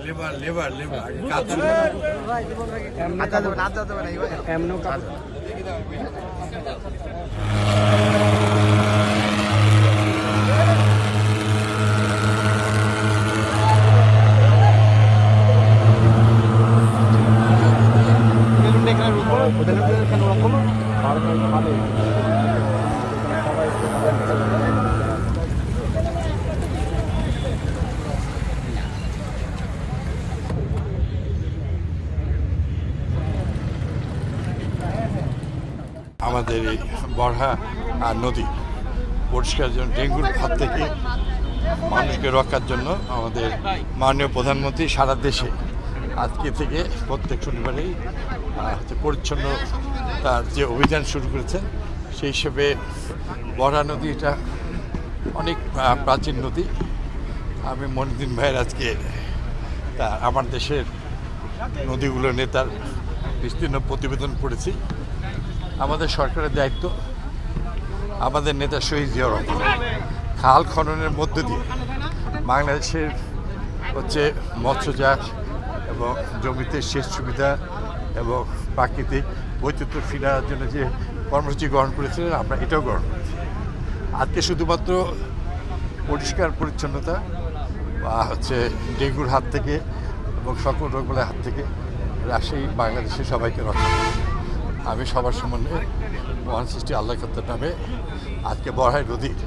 Labour labour labour আমাদের এই বড়হা আর নদী পরিষ্কারের জন্য ডেঙ্গুর হাত থেকে মানুষকে রক্ষার জন্য আমাদের মাননীয় প্রধানমন্ত্রী সারা দেশে আজকে থেকে প্রত্যেক শনিবারেই পরিচ্ছন্ন তার যে অভিযান শুরু করেছেন সেই হিসেবে বড়হা নদী এটা অনেক প্রাচীন নদী। আমি মনিউদ্দিন ভাইয়ের আজকে আমার দেশের নদীগুলো নিয়ে তার বিস্তীর্ণ প্রতিবেদন পড়েছি। আমাদের সরকারের দায়িত্ব আমাদের নেতা শহীদ জিয়াউর রহমান খাল খননের মধ্য দিয়ে বাংলাদেশের মৎস্য চাষ এবং জমিতে সেচ সুবিধা এবং প্রাকৃতিক বৈচিত্র্য ফিরার জন্য যে কর্মসূচি গ্রহণ করেছিলেন আমরা এটাও গ্রহণ করেছি। আজকে শুধুমাত্র পরিষ্কার পরিচ্ছন্নতা বা ডেঙ্গুর হাত থেকে এবং সকল রোগগুলোর হাত থেকে রাজশাহী বাংলাদেশের সবাইকে রক্ষা করে। আমি সবার সম্বন্ধে মহান সৃষ্টি আল্লাহ কর্তার নামে আজকে বড়হাই নদীর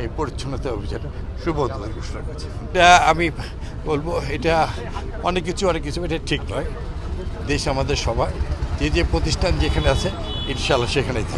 এই পরিচ্ছন্নতা অভিযানে শুভ উদ্বোধন ঘোষণা করছি। এটা আমি বলবো এটা অনেক কিছু এটা ঠিক নয়। দেশ আমাদের সবার যে প্রতিষ্ঠান যেখানে আছে ইনশাআল্লাহ সেখানেই থাকে।